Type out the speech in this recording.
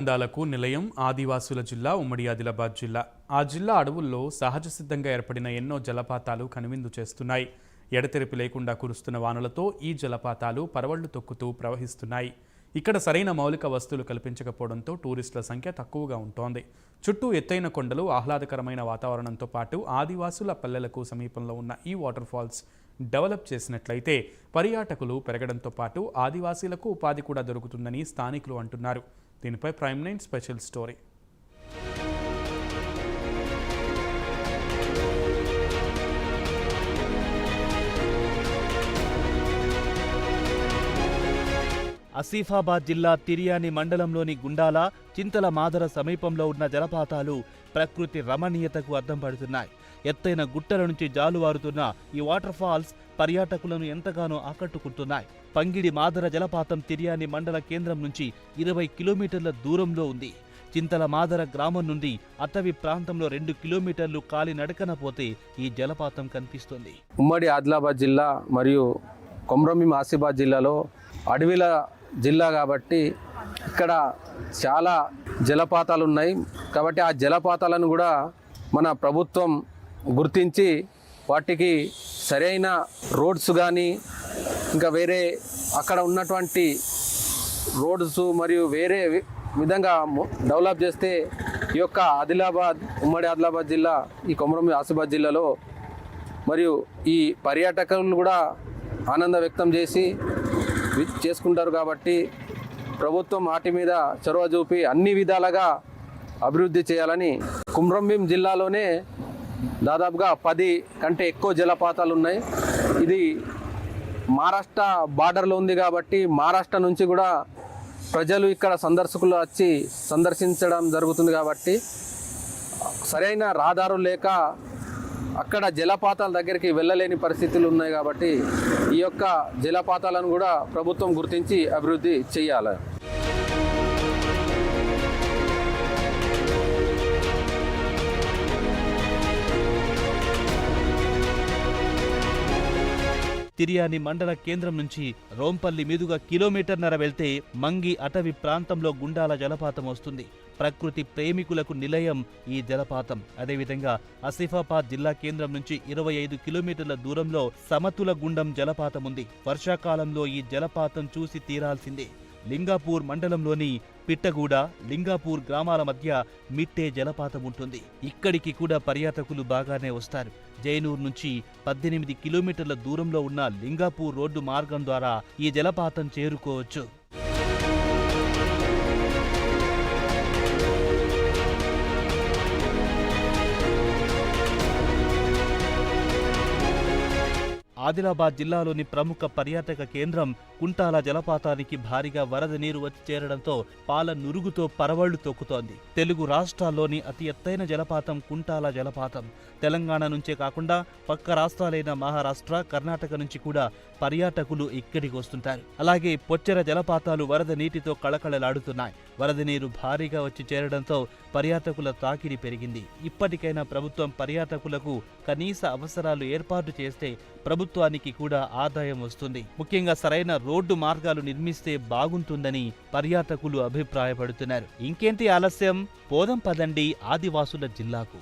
అందాలకు నిలయం ఆదివాసుల జిల్లా ఉమ్మడి ఆదిలాబాద్ జిల్లా. ఆ జిల్లా అడవుల్లో సహజ సిద్ధంగా ఏర్పడిన ఎన్నో జలపాతాలు కనువిందు చేస్తున్నాయి. ఎడతెరిపి లేకుండా కురుస్తున్న వానలతో ఈ జలపాతాలు పరవళ్లు తొక్కుతూ ప్రవహిస్తున్నాయి. ఇక్కడ సరైన మౌలిక వస్తువులు కల్పించకపోవడంతో టూరిస్టుల సంఖ్య తక్కువగా ఉంటోంది. చుట్టూ ఎత్తైన కొండలు, ఆహ్లాదకరమైన వాతావరణంతో పాటు ఆదివాసుల పల్లెలకు సమీపంలో ఉన్న ఈ వాటర్ ఫాల్స్ డెవలప్ చేసినట్లయితే పర్యాటకులు పెరగడంతో పాటు ఆదివాసీలకు ఉపాధి కూడా దొరుకుతుందని స్థానికులు అంటున్నారు. దీనిపై ప్రైమ్ 9 స్పెషల్ స్టోరీ. ఆసిఫాబాద్ జిల్లా తిర్యాని మండలంలోని గుండాల, చింతల మాదర సమీపంలో ఉన్న జలపాతాలు ప్రకృతి రమణీయతకు అద్దం పడుతున్నాయి. ఎత్తైన గుట్టల నుంచి జాలువారుతున్న ఈ వాటర్ ఫాల్స్ పర్యాటకులను ఎంతగానో ఆకట్టుకుంటున్నాయి. పంగిడి మాదర జలపాతం తిర్యాని మండల కేంద్రం నుంచి 20 కిలోమీటర్ల దూరంలో ఉంది. చింతల మాదర గ్రామం నుండి అటవీ ప్రాంతంలో 2 కిలోమీటర్లు కాలి నడకన పోతే ఈ జలపాతం కనిపిస్తుంది. ఉమ్మడి ఆదిలాబాద్ జిల్లా మరియు కొమ్రంభీం ఆసిఫాబాద్ జిల్లాలో అడవిల జిల్లా కాబట్టి ఇక్కడ చాలా జలపాతాలు ఉన్నాయి. కాబట్టి ఆ జలపాతాలను కూడా మన ప్రభుత్వం గుర్తించి వాటికి సరైన రోడ్స్ కానీ ఇంకా వేరే అక్కడ ఉన్నటువంటి రోడ్స్ మరియు వేరే విధంగా డెవలప్ చేస్తే ఈ యొక్క ఉమ్మడి ఆదిలాబాద్ జిల్లా, ఈ కొమరంభీం ఆసిఫాబాద్ జిల్లాలో మరియు ఈ పర్యాటకులు కూడా ఆనందం వ్యక్తం చేసుకుంటారు. కాబట్టి ప్రభుత్వం వాటి మీద చొరవ చూపి అన్ని విధాలుగా అభివృద్ధి చేయాలని. కొమరంభీం జిల్లాలోనే దాదాపుగా 10 కంటే ఎక్కువ జలపాతాలు ఉన్నాయి. ఇది మహారాష్ట్ర బార్డర్లో ఉంది కాబట్టి మహారాష్ట్ర నుంచి కూడా ప్రజలు ఇక్కడ సందర్శకులు వచ్చి సందర్శించడం జరుగుతుంది. కాబట్టి సరైన రహదారులు లేక అక్కడ జలపాతాల దగ్గరికి వెళ్ళలేని పరిస్థితులు ఉన్నాయి. కాబట్టి ఈ యొక్క జలపాతాలను కూడా ప్రభుత్వం గుర్తించి అభివృద్ధి చేయాలి. తిర్యాని మండల కేంద్రం నుంచి రోంపల్లి మీదుగా కిలోమీటర్న్నర వెళ్తే మంగి అటవీ ప్రాంతంలో గుండాల జలపాతం వస్తుంది. ప్రకృతి ప్రేమికులకు నిలయం ఈ జలపాతం. అదేవిధంగా ఆసిఫాబాద్ జిల్లా కేంద్రం నుంచి 25 కిలోమీటర్ల దూరంలో సమతుల గుండం జలపాతం ఉంది. వర్షాకాలంలో ఈ జలపాతం చూసి తీరాల్సిందే. లింగాపూర్ మండలంలోని పిట్టగూడ, లింగాపూర్ గ్రామాల మధ్య మిట్టే జలపాతం ఉంటుంది. ఇక్కడికి కూడా పర్యాటకులు బాగానే వస్తారు. జైనూర్ నుంచి 18 కిలోమీటర్ల దూరంలో ఉన్న లింగాపూర్ రోడ్డు మార్గం ద్వారా ఈ జలపాతం చేరుకోవచ్చు. ఆదిలాబాద్ జిల్లాలోని ప్రముఖ పర్యాటక కేంద్రం కుంటాల జలపాతానికి భారీగా వరద నీరు వచ్చి చేరడంతో పాల నురుగుతో పరవళ్లు తొక్కుతోంది. తెలుగు రాష్ట్రాల్లోని అతి ఎత్తైన జలపాతం కుంటాల జలపాతం. తెలంగాణ నుంచే కాకుండా పక్క రాష్ట్రాలైన మహారాష్ట్ర, కర్ణాటక నుంచి కూడా పర్యాటకులు ఇక్కడికి వస్తుంటారు. అలాగే పొచ్చెర జలపాతాలు వరద నీటితో కళకళలాడుతున్నాయి. వరద నీరు భారీగా వచ్చి చేరడంతో పర్యాటకుల తాకిడి పెరిగింది. ఇప్పటికైనా ప్రభుత్వం పర్యాటకులకు కనీస అవసరాలు ఏర్పాటు చేస్తే ప్రభుత్వానికి కూడా ఆదాయం వస్తుంది. ముఖ్యంగా సరైన రోడ్డు మార్గాలు నిర్మిస్తే బాగుంటుందని పర్యాటకులు అభిప్రాయపడుతున్నారు. ఇంకేంటి ఆలస్యం, పోదాం పదండి ఆదివాసుల జిల్లాకు.